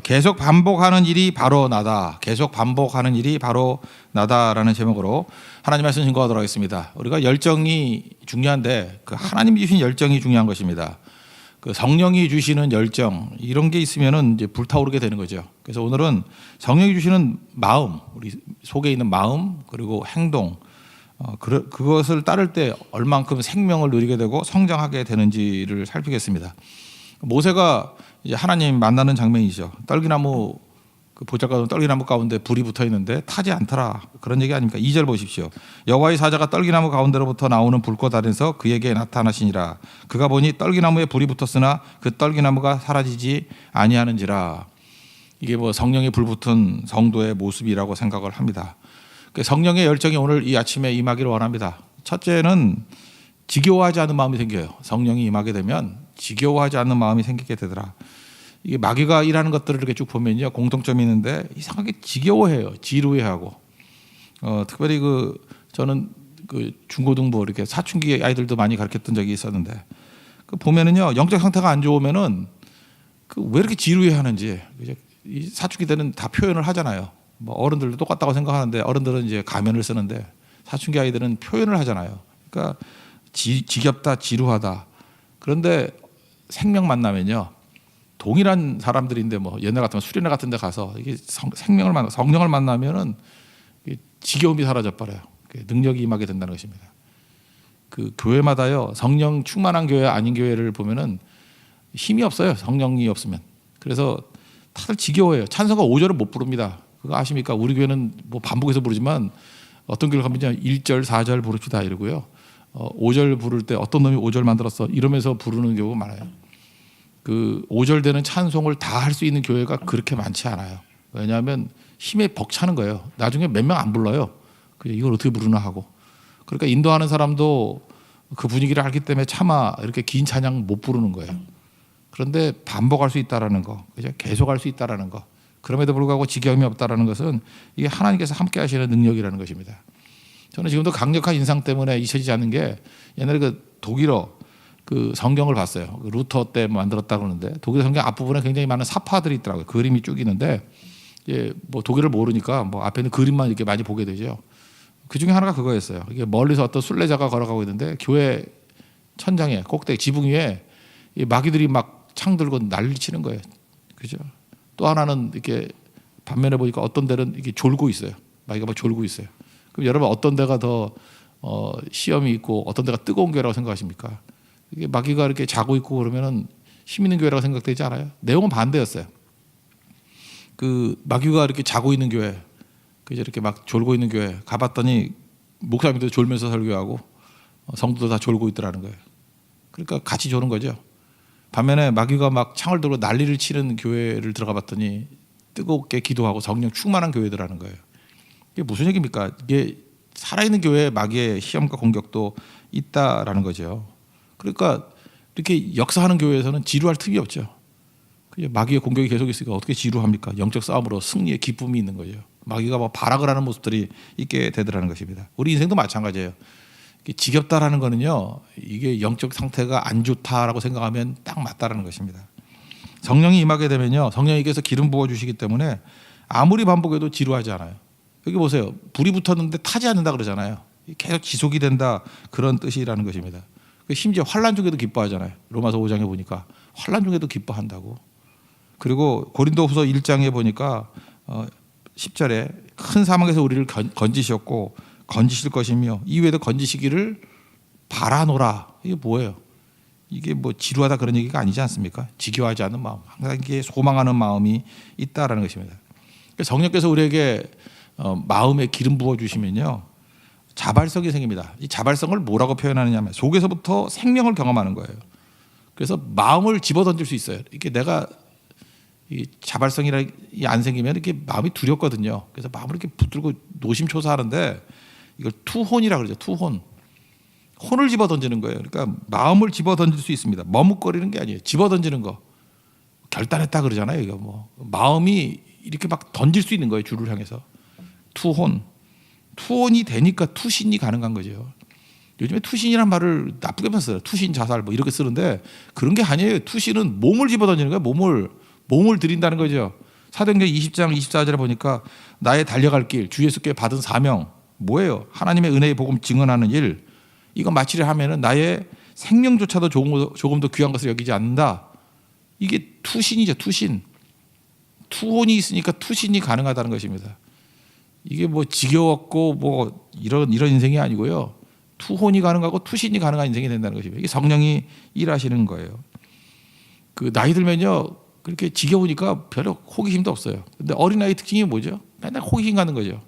계속 반복하는 일이 바로 나다. 계속 반복하는 일이 바로 나다라는 제목으로 하나님 말씀 증거하도록 하겠습니다. 우리가 열정이 중요한데 그 하나님이 주신 열정이 중요한 것입니다. 그 성령이 주시는 열정 이런 게 있으면은 이제 불타오르게 되는 거죠. 그래서 오늘은 성령이 주시는 마음, 우리 속에 있는 마음 그리고 행동 그것을 따를 때 얼만큼 생명을 누리게 되고 성장하게 되는지를 살피겠습니다. 모세가 이제 하나님 만나는 장면이죠. 떨기나무 그 보잘것없는 떨기나무 가운데 불이 붙어 있는데 타지 않더라 그런 얘기 아닙니까? 2절 보십시오. 여호와의 사자가 떨기나무 가운데로부터 나오는 불꽃 아래에서 그에게 나타나시니라. 그가 보니 떨기나무에 불이 붙었으나 그 떨기나무가 사라지지 아니하는지라. 이게 뭐 성령의 불 붙은 성도의 모습이라고 생각을 합니다. 성령의 열정이 오늘 이 아침에 임하기를 원합니다. 첫째는 지겨워하지 않는 마음이 생겨요. 성령이 임하게 되면 지겨워하지 않는 마음이 생기게 되더라. 이게 마귀가 일하는 것들을 이렇게 쭉 보면요 공통점이 있는데 이상하게 지겨워해요. 지루해하고 특별히 저는 중고등부 이렇게 사춘기 아이들도 많이 가르쳤던 적이 있었는데 보면은요 영적 상태가 안 좋으면은 왜 이렇게 지루해하는지 이 사춘기 때는 다 표현을 하잖아요. 뭐 어른들도 똑같다고 생각하는데 어른들은 이제 가면을 쓰는데 사춘기 아이들은 표현을 하잖아요. 그러니까 지겹다, 지루하다. 그런데 생명 만나면요 동일한 사람들인데 뭐 옛날 같으면 수련회 같은 데 가서 이게 성령을 만나면은 지겨움이 사라져 버려요. 능력이 임하게 된다는 것입니다. 그 교회마다요 성령 충만한 교회 아닌 교회를 보면은 힘이 없어요. 성령이 없으면. 그래서 다들 지겨워해요. 찬송가 5절을 못 부릅니다. 그거 아십니까? 우리 교회는 뭐 반복해서 부르지만 어떤 교회 가면 1절, 4절 부릅시다 이러고요. 5절 부를 때 어떤 놈이 5절 만들었어 이러면서 부르는 경우가 많아요. 그 5절 되는 찬송을 다 할 수 있는 교회가 그렇게 많지 않아요. 왜냐하면 힘에 벅차는 거예요. 나중에 몇 명 안 불러요. 이걸 어떻게 부르나 하고. 그러니까 인도하는 사람도 그 분위기를 알기 때문에 차마 이렇게 긴 찬양 못 부르는 거예요. 그런데 반복할 수 있다라는 거, 그죠? 계속 할 수 있다라는 거. 그럼에도 불구하고 지겨움이 없다라는 것은 이게 하나님께서 함께 하시는 능력이라는 것입니다. 저는 지금도 강력한 인상 때문에 잊혀지지 않는 게 옛날에 독일어 성경을 봤어요. 루터 때 만들었다고 그러는데 독일 성경 앞부분에 굉장히 많은 사파들이 있더라고요. 그림이 쭉 있는데 뭐 독일을 모르니까 뭐 앞에 있는 그림만 이렇게 많이 보게 되죠. 그 중에 하나가 그거였어요. 이게 멀리서 어떤 순례자가 걸어가고 있는데 교회 천장에 꼭대기 지붕 위에 마귀들이 막 창 들고 난리 치는 거예요. 그죠? 또 하나는 이렇게 반면에 보니까 어떤 데는 이렇게 졸고 있어요. 마귀가 막 졸고 있어요. 그럼 여러분 어떤 데가 더 시험이 있고 어떤 데가 뜨거운 교회라고 생각하십니까? 이게 마귀가 이렇게 자고 있고 그러면은 힘 있는 교회라고 생각되지 않아요? 내용은 반대였어요. 마귀가 이렇게 자고 있는 교회, 이렇게 막 졸고 있는 교회 가봤더니 목사님도 졸면서 설교하고 성도도 다 졸고 있더라는 거예요. 그러니까 같이 조는 거죠. 반면에 마귀가 막 창을 들고 난리를 치는 교회를 들어가 봤더니 뜨겁게 기도하고 성령 충만한 교회들하는 거예요. 이게 무슨 얘기입니까? 이게 살아있는 교회에 마귀의 시험과 공격도 있다라는 거죠. 그러니까 이렇게 역사하는 교회에서는 지루할 틈이 없죠. 마귀의 공격이 계속 있으니까 어떻게 지루합니까? 영적 싸움으로 승리의 기쁨이 있는 거죠. 마귀가 막 발악을 하는 모습들이 있게 되더라는 것입니다. 우리 인생도 마찬가지예요. 지겹다라는 거는요, 이게 영적 상태가 안 좋다라고 생각하면 딱 맞다라는 것입니다. 성령이 임하게 되면요, 성령님께서 기름 부어 주시기 때문에 아무리 반복해도 지루하지 않아요. 여기 보세요, 불이 붙었는데 타지 않는다 그러잖아요. 계속 지속이 된다 그런 뜻이라는 것입니다. 심지어 환난 중에도 기뻐하잖아요. 로마서 5장에 보니까 환난 중에도 기뻐한다고. 그리고 고린도후서 1장에 보니까 10절에 큰 사망에서 우리를 건지셨고 건지실 것이며 이외에도 건지시기를 바라노라. 이게 뭐예요? 이게 뭐 지루하다 그런 얘기가 아니지 않습니까? 지겨워하지 않는 마음, 항상 이게 소망하는 마음이 있다라는 것입니다. 성령께서 우리에게 마음에 기름 부어 주시면요, 자발성이 생깁니다. 이 자발성을 뭐라고 표현하느냐면 속에서부터 생명을 경험하는 거예요. 그래서 마음을 집어던질 수 있어요. 이게 내가 이 자발성이 안 생기면 이렇게 마음이 두렵거든요. 그래서 마음을 이렇게 붙들고 노심초사하는데 이걸 투혼이라고 그러죠. 투혼. 혼을 집어던지는 거예요. 그러니까 마음을 집어던질 수 있습니다. 머뭇거리는 게 아니에요. 집어던지는 거. 결단했다 그러잖아요. 이거 뭐 마음이 이렇게 막 던질 수 있는 거예요. 주를 향해서. 투혼. 투혼이 되니까 투신이 가능한 거죠. 요즘에 투신이란 말을 나쁘게 써요. 투신 자살 뭐 이렇게 쓰는데 그런 게 아니에요. 투신은 몸을 집어던지는 거예요. 몸을 드린다는 거죠. 사도행전 20장 24절에 보니까 나의 달려갈 길, 주 예수께 받은 사명 뭐예요? 하나님의 은혜의 복음 증언하는 일. 이거 마치려 하면은 나의 생명조차도 조금 더 귀한 것을 여기지 않는다. 이게 투신이죠, 투신. 투혼이 있으니까 투신이 가능하다는 것입니다. 이게 뭐 지겨웠고 뭐 이런 인생이 아니고요. 투혼이 가능하고 투신이 가능한 인생이 된다는 것입니다. 이게 성령이 일하시는 거예요. 그 나이 들면요 그렇게 지겨우니까 별로 호기심도 없어요. 근데 어린아이 특징이 뭐죠? 맨날 호기심 가는 거죠.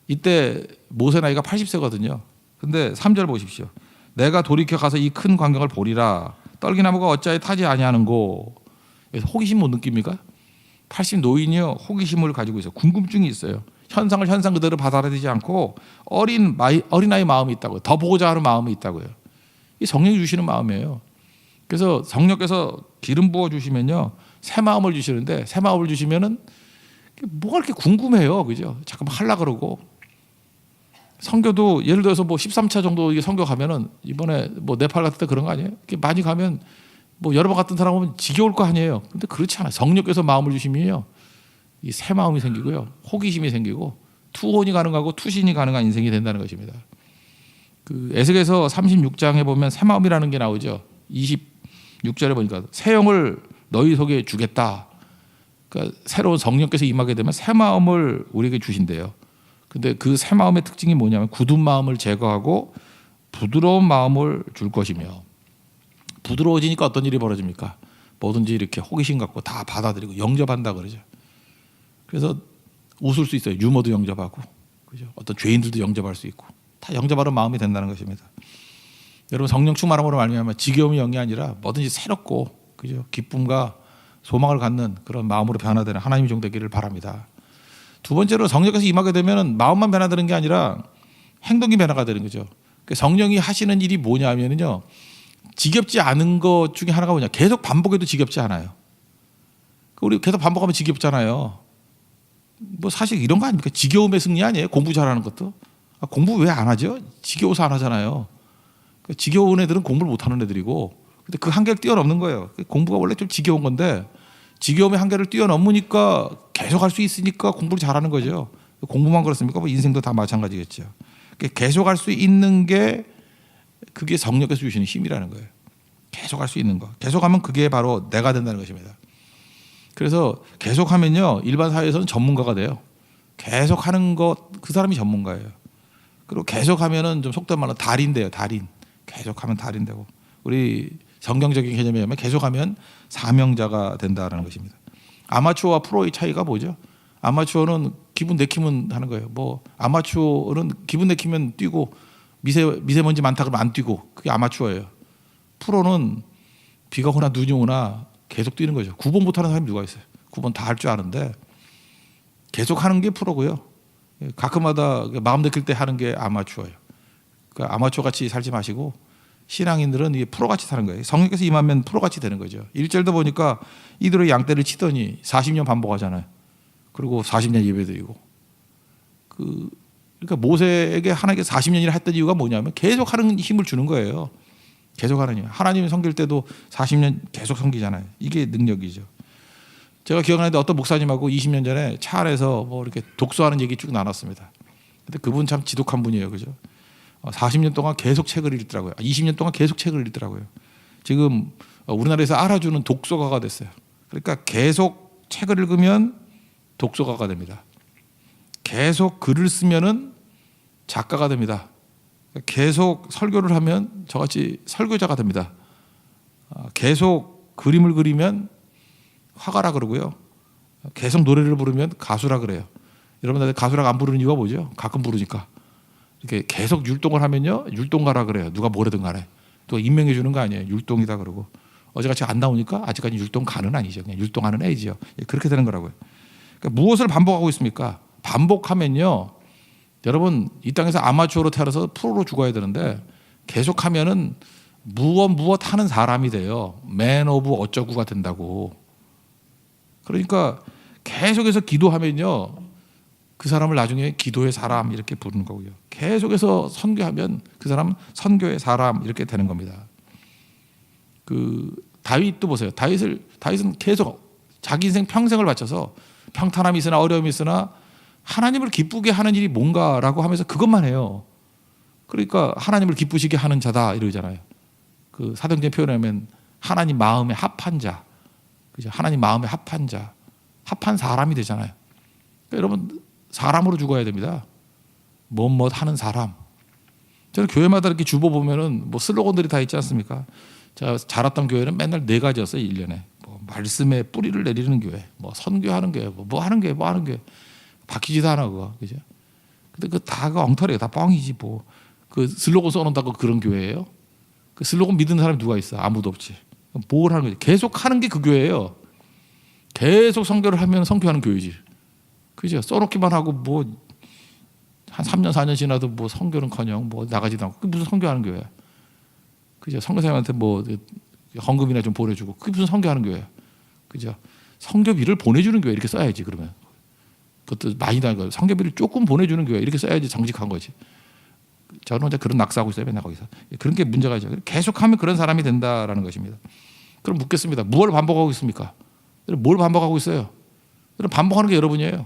이때 모세 나이가 80세거든요. 근데 3절 보십시오. 내가 돌이켜 가서 이 큰 광경을 보리라. 떨기나무가 어찌하여 타지 아니하는고. 호기심 못 느낍니까? 80 노인이요 호기심을 가지고 있어요. 궁금증이 있어요. 현상을 현상 그대로 받아들이지 않고 어린아이 마음이 있다고요. 더 보고자 하는 마음이 있다고요. 이 성령이 주시는 마음이에요. 그래서 성령께서 기름 부어 주시면요 새 마음을 주시는데 새 마음을 주시면은 뭐가 이렇게 궁금해요, 그죠? 잠깐만 하려 그러고 선교도 예를 들어서 뭐 13차 정도 선교 가면은 이번에 뭐 네팔 같은 데 그런 거 아니에요? 이렇게 많이 가면 뭐 여러 번 같은 사람 오면 지겨울 거 아니에요. 근데 그렇지 않아요. 성령께서 마음을 주시면요 이 새 마음이 생기고요 호기심이 생기고 투혼이 가능하고 투신이 가능한 인생이 된다는 것입니다. 그 에스겔서 36장에 보면 새 마음이라는 게 나오죠. 26절에 보니까 새 영을 너희 속에 주겠다. 그러니까 새로운 성령께서 임하게 되면 새 마음을 우리에게 주신대요. 근데 그 새 마음의 특징이 뭐냐면 굳은 마음을 제거하고 부드러운 마음을 줄 것이며 부드러워지니까 어떤 일이 벌어집니까? 뭐든지 이렇게 호기심 갖고 다 받아들이고 영접한다 그러죠. 그래서 웃을 수 있어요. 유머도 영접하고, 그죠? 어떤 죄인들도 영접할 수 있고, 다 영접하는 마음이 된다는 것입니다. 여러분 성령 충만함으로 말미암아 지겨움이 영이 아니라 뭐든지 새롭고, 그죠? 기쁨과 소망을 갖는 그런 마음으로 변화되는 하나님의 종 되기를 바랍니다. 두 번째로 성령께서 임하게 되면 마음만 변화되는 게 아니라 행동이 변화가 되는 거죠. 성령이 하시는 일이 뭐냐면요, 지겹지 않은 것 중에 하나가 뭐냐? 계속 반복해도 지겹지 않아요. 우리 계속 반복하면 지겹잖아요. 뭐 사실 이런 거 아닙니까? 지겨움의 승리 아니에요? 공부 잘하는 것도. 공부 왜 안 하죠? 지겨워서 안 하잖아요. 지겨운 애들은 공부를 못하는 애들이고, 근데 그 한계를 뛰어넘는 거예요. 공부가 원래 좀 지겨운 건데 지겨움의 한계를 뛰어넘으니까 계속 할 수 있으니까 공부를 잘하는 거죠. 공부만 그렇습니까? 뭐 인생도 다 마찬가지겠죠. 계속 할 수 있는 게 그게 성령께서 주시는 힘이라는 거예요. 계속 할 수 있는 거. 계속하면 그게 바로 내가 된다는 것입니다. 그래서 계속하면요 일반 사회에서는 전문가가 돼요. 계속하는 것 그 사람이 전문가예요. 그리고 계속하면은 좀 속된 말로 달인 돼요. 달인. 계속하면 달인 되고, 우리 성경적인 개념에 의하면 계속하면 사명자가 된다라는 것입니다. 아마추어와 프로의 차이가 뭐죠? 아마추어는 기분 내키면 하는 거예요. 뭐 아마추어는 기분 내키면 뛰고 미세먼지 많다 그러면 안 뛰고, 그게 아마추어예요. 프로는 비가 오나 눈이 오나 계속 뛰는 거죠. 9번 못하는 사람이 누가 있어요? 9번 다 할 줄 아는데 계속 하는 게 프로고요. 가끔마다 마음 내킬 때 하는 게 아마추어예요. 그러니까 아마추어 같이 살지 마시고 신앙인들은 이게 프로같이 사는 거예요. 성령께서 임하면 프로같이 되는 거죠. 1절도 보니까 이들의 양떼를 치더니 40년 반복하잖아요. 그리고 40년 예배드리고. 그러니까 모세에게 하나님께 40년이나 했던 이유가 뭐냐면 계속 하는 힘을 주는 거예요. 계속 하는 힘. 하나님이 섬길 때도 40년 계속 섬기잖아요. 이게 능력이죠. 제가 기억나는데 어떤 목사님하고 20년 전에 차 안에서 뭐 이렇게 독서하는 얘기 쭉 나눴습니다. 근데 그분 참 지독한 분이에요. 그죠? 40년 동안 계속 책을 읽더라고요. 20년 동안 계속 책을 읽더라고요. 지금 우리나라에서 알아주는 독서가가 됐어요. 그러니까 계속 책을 읽으면 독서가가 됩니다. 계속 글을 쓰면은 작가가 됩니다. 계속 설교를 하면 저같이 설교자가 됩니다. 계속 그림을 그리면 화가라 그러고요. 계속 노래를 부르면 가수라 그래요. 여러분들 가수라고 안 부르는 이유가 뭐죠? 가끔 부르니까. 이렇게 계속 율동을 하면요, 율동가라 그래요. 누가 뭐래든 간에. 또 임명해 주는 거 아니에요. 율동이다 그러고. 어제같이 안 나오니까 아직까지 율동가는 아니죠. 그냥 율동하는 애지요. 그렇게 되는 거라고요. 그러니까 무엇을 반복하고 있습니까? 반복하면요, 여러분 이 땅에서 아마추어로 태어나서 프로로 죽어야 되는데 계속하면은 무엇 하는 사람이 돼요. 맨 오브 어쩌구가 된다고. 그러니까 계속해서 기도하면요, 그 사람을 나중에 기도의 사람 이렇게 부르는 거고요. 계속해서 선교하면 그 사람은 선교의 사람 이렇게 되는 겁니다. 그 다윗도 보세요. 다윗은 계속 자기 인생 평생을 바쳐서 평탄함이 있으나 어려움이 있으나 하나님을 기쁘게 하는 일이 뭔가라고 하면서 그것만 해요. 그러니까 하나님을 기쁘시게 하는 자다 이러잖아요. 그 사도행전 표현하면 하나님 마음에 합한 자, 그죠? 하나님 마음에 합한 자, 합한 사람이 되잖아요. 그러니까 여러분 사람으로 죽어야 됩니다. 뭐뭐 하는 사람. 저는 교회마다 이렇게 주보 보면은 뭐 슬로건들이 다 있지 않습니까? 제가 자랐던 교회는 맨날 4가지였어요. 1년에 뭐 말씀에 뿌리를 내리는 교회, 뭐 선교하는 교회, 뭐 하는 교회, 뭐 하는 교회. 바뀌지도 않아 그거, 그죠? 근데 그 다가 엉터리예요. 다 뻥이지 뭐. 그 슬로건 써놓는다고 그런 교회예요? 그 슬로건 믿는 사람이 누가 있어? 아무도 없지. 뭘 하는 거지? 계속 하는 게 그 교회예요. 계속 선교를 하면 선교하는 교회지. 그죠? 써놓기만 하고 뭐 한 3년 4년 지나도 뭐 선교는커녕 뭐 나가지도 않고. 그게 무슨 선교하는 교회야? 그죠? 선교사님한테 뭐 헌금이나 좀 보내주고 그게 무슨 선교하는 교회야? 그죠? 선교비를 보내주는 교회 이렇게 써야지 그러면. 그것도 많이 나가. 선교비를 조금 보내주는 교회 이렇게 써야지 정직한 거지. 저는 혼자 그런 낙서하고 있어요. 맨날 거기서. 그런 게 문제가 있죠. 계속하면 그런 사람이 된다라는 것입니다. 그럼 묻겠습니다. 무엇을 반복하고 있습니까? 뭘 반복하고 있어요? 반복하는 게 여러분이에요.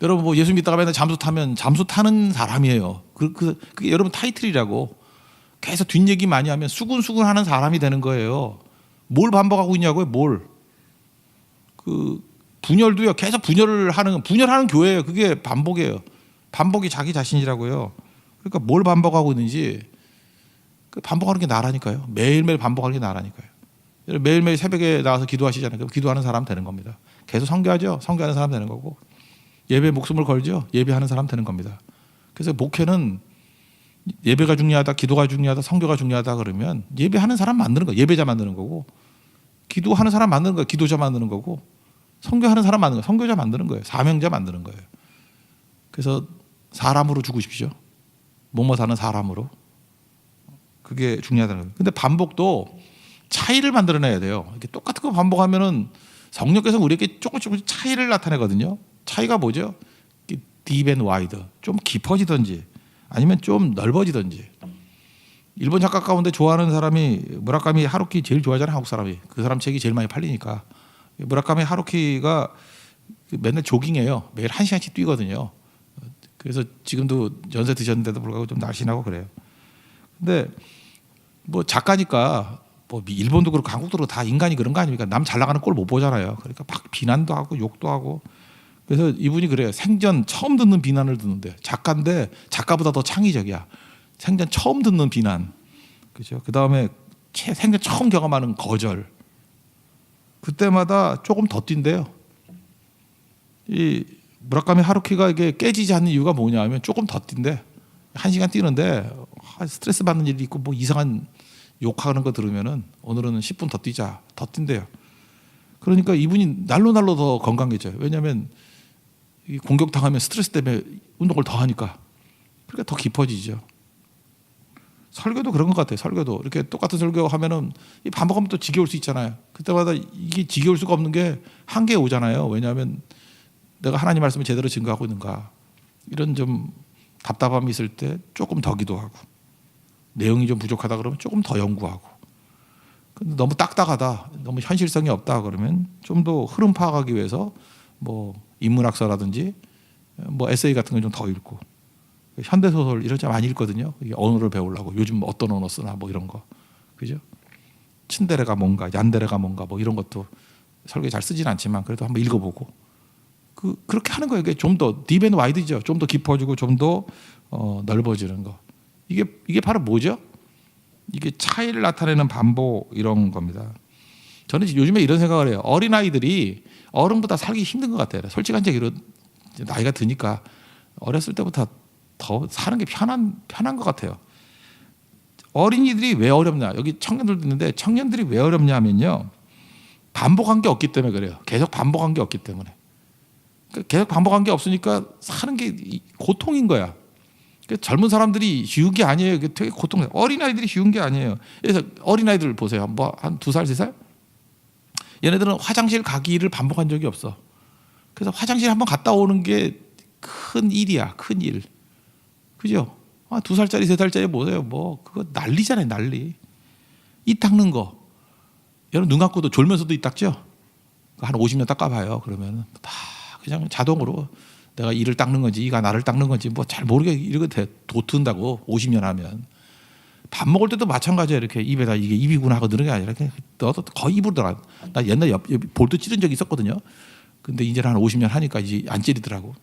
여러분 뭐 예수 믿다가 맨날 잠수 타면 잠수 타는 사람이에요. 그게 여러분 타이틀이라고. 계속 뒷얘기 많이 하면 수군수군 하는 사람이 되는 거예요. 뭘 반복하고 있냐고요? 뭘. 그 분열도요. 계속 분열하는 교회예요. 그게 반복이에요. 반복이 자기 자신이라고요. 그러니까 뭘 반복하고 있는지 반복하는 게 나라니까요. 매일매일 반복하는 게 나라니까요. 매일매일 새벽에 나와서 기도하시잖아요. 그럼 기도하는 사람 되는 겁니다. 계속 선교하죠. 선교하는 사람 되는 거고. 예배에 목숨을 걸죠. 예배하는 사람 되는 겁니다. 그래서 목회는 예배가 중요하다, 기도가 중요하다, 선교가 중요하다 그러면 예배하는 사람 만드는 거예요. 예배자 만드는 거고, 기도하는 사람 만드는 거예요. 기도자 만드는 거고, 선교하는 사람 만드는 거예요. 선교자 만드는 거예요. 사명자 만드는 거예요. 그래서 사람으로 죽으십시오. 뭐뭐 사는 사람으로. 그게 중요하다는 거예요. 근데 반복도 차이를 만들어내야 돼요. 이렇게 똑같은 거 반복하면은 성령께서 우리에게 조금씩 차이를 나타내거든요. 차이가 뭐죠? deep and wide. 좀 깊어지든지 아니면 좀 넓어지든지. 일본 작가 가운데 좋아하는 사람이 무라카미 하루키 제일 좋아하잖아요. 한국 사람이. 그 사람 책이 제일 많이 팔리니까. 무라카미 하루키가 맨날 조깅해요. 매일 1시간씩 뛰거든요. 그래서 지금도 연세 드셨는데도 불구하고 좀 날씬하고 그래요. 근데 뭐 작가니까 뭐 일본도 그렇고 한국도 그렇고 다 인간이 그런 거 아닙니까? 남 잘 나가는 꼴 못 보잖아요. 그러니까 막 비난도 하고 욕도 하고. 그래서 이분이 그래요. 생전 처음 듣는 비난을 듣는데 작가인데 작가보다 더 창의적이야. 생전 처음 듣는 비난. 그죠? 그다음에 생전 처음 경험하는 거절. 그때마다 조금 더 뛴대요. 이 무라카미 하루키가 이게 깨지지 않는 이유가 뭐냐면 조금 더 뛴대. 1시간 뛰는데 스트레스 받는 일이 있고 뭐 이상한 욕하는 거 들으면은 오늘은 10분 더 뛰자. 더 뛴대요. 그러니까 이분이 날로 더 건강해져요. 왜냐하면 공격당하면 스트레스 때문에 운동을 더 하니까. 그러니까 더 깊어지죠. 설교도 그런 것 같아요. 설교도 이렇게 똑같은 설교 하면은 반복하면 또 지겨울 수 있잖아요. 그때마다 이게 지겨울 수가 없는 게 한계에 오잖아요. 왜냐하면 내가 하나님 말씀을 제대로 증거하고 있는가 이런 좀 답답함이 있을 때 조금 더 기도하고 내용이 좀 부족하다 그러면 조금 더 연구하고 근데 너무 딱딱하다 너무 현실성이 없다 그러면 좀 더 흐름 파악하기 위해서 뭐 인문학서라든지 뭐 에세이 같은 거 좀 더 읽고 현대소설 이런 거 많이 읽거든요. 언어를 배우려고 요즘 어떤 언어 쓰나 뭐 이런 거 그죠? 츤데레가 뭔가 얀데레가 뭔가 뭐 이런 것도 설계 잘 쓰진 않지만 그래도 한번 읽어보고 그렇게 하는 거예요. 좀 더 딥 앤 와이드죠. 좀 더 깊어지고 좀 더 넓어지는 거. 이게 바로 뭐죠? 이게 차이를 나타내는 반복 이런 겁니다. 저는 요즘에 이런 생각을 해요. 어린아이들이 어른보다 살기 힘든 것 같아요. 솔직한 얘기로 나이가 드니까 어렸을 때부터 더 사는 게 편한 것 같아요. 어린이들이 왜 어렵냐? 여기 청년들도 있는데 청년들이 왜 어렵냐 하면요. 반복한 게 없기 때문에 그래요. 계속 반복한 게 없기 때문에. 계속 반복한 게 없으니까 사는 게 고통인 거야. 젊은 사람들이 쉬운 게 아니에요. 되게 고통이에요. 어린아이들이 쉬운 게 아니에요. 그래서 어린아이들 보세요. 뭐 한 2살, 3살? 얘네들은 화장실 가기를 반복한 적이 없어. 그래서 화장실 한번 갔다 오는 게 큰 일이야. 큰 일. 그죠? 2살짜리, 3살짜리 보세요. 뭐 그거 난리잖아요. 난리. 이 닦는 거. 여러분 눈 감고도 졸면서도 이 닦죠? 한 50년 닦아봐요. 그러면 다 그냥 자동으로 내가 이를 닦는 건지 이가 나를 닦는 건지 뭐 잘 모르게 이렇게 도튼다고 50년 하면. 밥 먹을 때도 마찬가지야. 이렇게 입에다 이게 입이구나 하고 넣는 게 아니라 그냥 넣어도 거의 입으로 들어가. 나 옛날에 옆 볼도 찌른 적이 있었거든요. 근데 이제는 한 50년 하니까 이제 안 찌르더라고.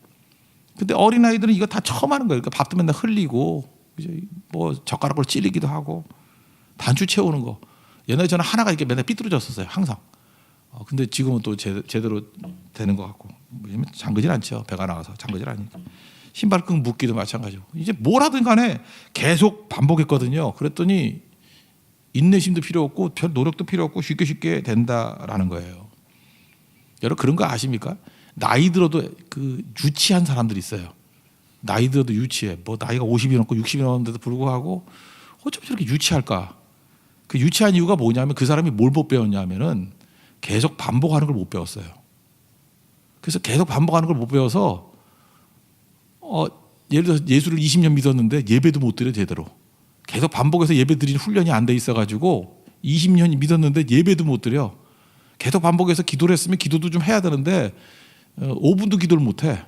근데 어린아이들은 이거 다 처음 하는 거예요. 그러니까 밥도 맨날 흘리고 이제 뭐 젓가락으로 찌르기도 하고 단추 채우는 거. 옛날에 저는 하나가 이렇게 맨날 삐뚤어졌었어요. 항상. 근데 지금은 또 제대로 되는 것 같고. 왜냐면 잠그질 않죠. 배가 나가서 잠그질 않으니까. 신발끈 묶기도 마찬가지고. 이제 뭘 하든 간에 계속 반복했거든요. 그랬더니 인내심도 필요 없고 별 노력도 필요 없고 쉽게 된다라는 거예요. 여러분 그런 거 아십니까? 나이 들어도 그 유치한 사람들이 있어요. 나이 들어도 유치해. 뭐 나이가 50이 넘고 60이 넘는데도 불구하고 어쩜 저렇게 유치할까? 그 유치한 이유가 뭐냐면 그 사람이 뭘 못 배웠냐면은 계속 반복하는 걸 못 배웠어요. 그래서 계속 반복하는 걸 못 배워서 예를 들어서 예수를 20년 믿었는데 예배도 못 드려 제대로. 계속 반복해서 예배 드리는 훈련이 안 돼 있어가지고 20년 믿었는데 예배도 못 드려. 계속 반복해서 기도를 했으면 기도도 좀 해야 되는데 5분도 기도를 못 해.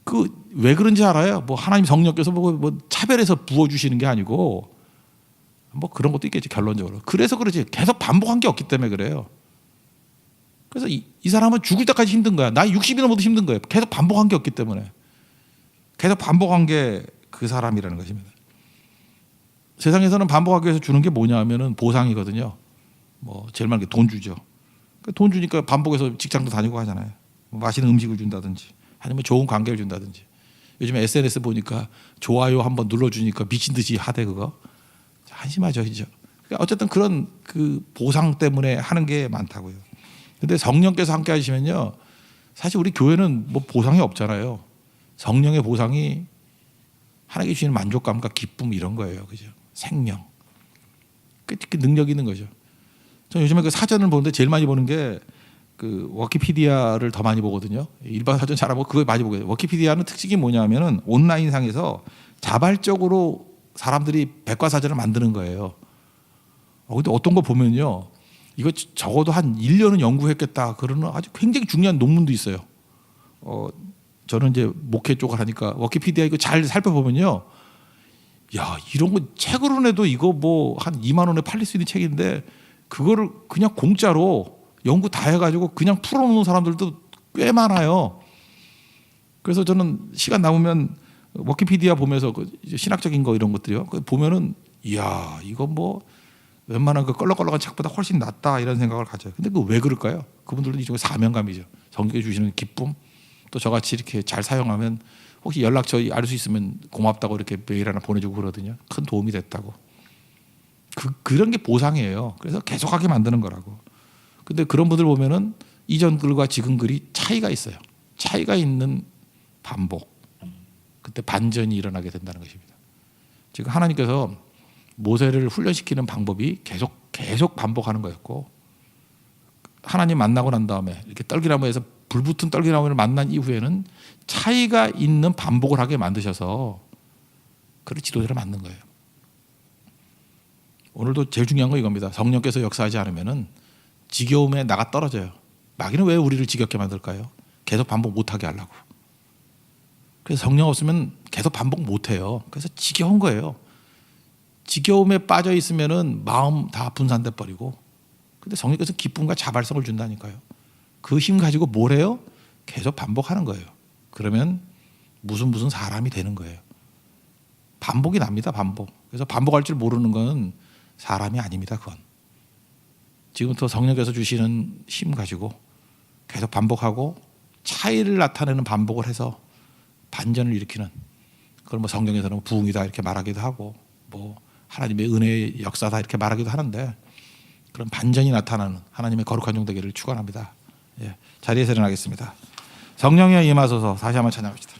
그 왜 그런지 알아요? 뭐 하나님 성령께서 뭐 차별해서 부어주시는 게 아니고 뭐 그런 것도 있겠지 결론적으로. 그래서 그러지 계속 반복한 게 없기 때문에 그래요. 그래서 이 사람은 죽을 때까지 힘든 거야. 나이 60이 넘어도 힘든 거예요. 계속 반복한 게 없기 때문에. 계속 반복한 게 그 사람이라는 것입니다. 세상에서는 반복하기 위해서 주는 게 뭐냐 하면은 보상이거든요. 뭐 제일 많은 게 돈 주죠. 돈 주니까 반복해서 직장도 다니고 하잖아요. 뭐 맛있는 음식을 준다든지 아니면 좋은 관계를 준다든지. 요즘에 SNS 보니까 좋아요 한번 눌러주니까 미친 듯이 하대 그거. 한심하죠, 그죠? 그러니까 어쨌든 그런 그 보상 때문에 하는 게 많다고요. 근데 성령께서 함께 하시면요, 사실 우리 교회는 뭐 보상이 없잖아요. 성령의 보상이 하나님께 주시는 만족감과 기쁨 이런 거예요, 그죠? 생명, 그 능력 있는 거죠. 저는 요즘에 그 사전을 보는데 제일 많이 보는 게 그 워키피디아를 더 많이 보거든요. 일반 사전 잘 안 보고 그걸 많이 보게 돼요. 워키피디아는 특징이 뭐냐면은 온라인상에서 자발적으로 사람들이 백과사전을 만드는 거예요. 근데 어떤 거 보면요, 이거 적어도 한 1년은 연구했겠다 그러는 아주 굉장히 중요한 논문도 있어요. 저는 이제 목회 쪽을 하니까 워키피디아 이거 잘 살펴보면요, 야 이런 거 책으로 내도 이거 뭐 한 2만 원에 팔릴 수 있는 책인데 그거를 그냥 공짜로 연구 다 해가지고 그냥 풀어놓는 사람들도 꽤 많아요. 그래서 저는 시간 남으면 워키피디아 보면서 그 신학적인 거 이런 것들이요, 보면은 이야 이거 뭐 웬만한 그 껄렁껄렁한 책보다 훨씬 낫다 이런 생각을 가져요. 근데 그 왜 그럴까요? 그분들은 이쪽에 사명감이죠. 성경에 주시는 기쁨, 또 저같이 이렇게 잘 사용하면 혹시 연락처 알 수 있으면 고맙다고 이렇게 메일 하나 보내주고 그러거든요. 큰 도움이 됐다고. 그런 게 보상이에요. 그래서 계속하게 만드는 거라고. 근데 그런 분들 보면은 이전 글과 지금 글이 차이가 있어요. 차이가 있는 반복. 그때 반전이 일어나게 된다는 것입니다. 지금 하나님께서 모세를 훈련시키는 방법이 계속 반복하는 거였고, 하나님 만나고 난 다음에 이렇게 떨기나무에서 불붙은 떨기나무를 만난 이후에는 차이가 있는 반복을 하게 만드셔서 그런 지도자를 만든 거예요. 오늘도 제일 중요한 건 이겁니다. 성령께서 역사하지 않으면은 지겨움에 나가 떨어져요. 마귀는 왜 우리를 지겹게 만들까요? 계속 반복 못하게 하려고. 그래서 성령 없으면 계속 반복 못해요. 그래서 지겨운 거예요. 지겨움에 빠져 있으면은 마음 다 분산돼 버리고. 근데 성령께서 기쁨과 자발성을 준다니까요. 그 힘 가지고 뭘 해요? 계속 반복하는 거예요. 그러면 무슨 사람이 되는 거예요. 반복이 납니다. 반복. 그래서 반복할 줄 모르는 건 사람이 아닙니다. 그건. 지금부터 성령께서 주시는 힘 가지고 계속 반복하고 차이를 나타내는 반복을 해서 반전을 일으키는, 그걸 뭐 성경에서는 부흥이다 이렇게 말하기도 하고 뭐 하나님의 은혜의 역사다 이렇게 말하기도 하는데, 그런 반전이 나타나는 하나님의 거룩한 종 되기를 축원합니다. 예, 자리에서 일어나겠습니다. 성령의 임하소서. 다시 한번 찬양합시다.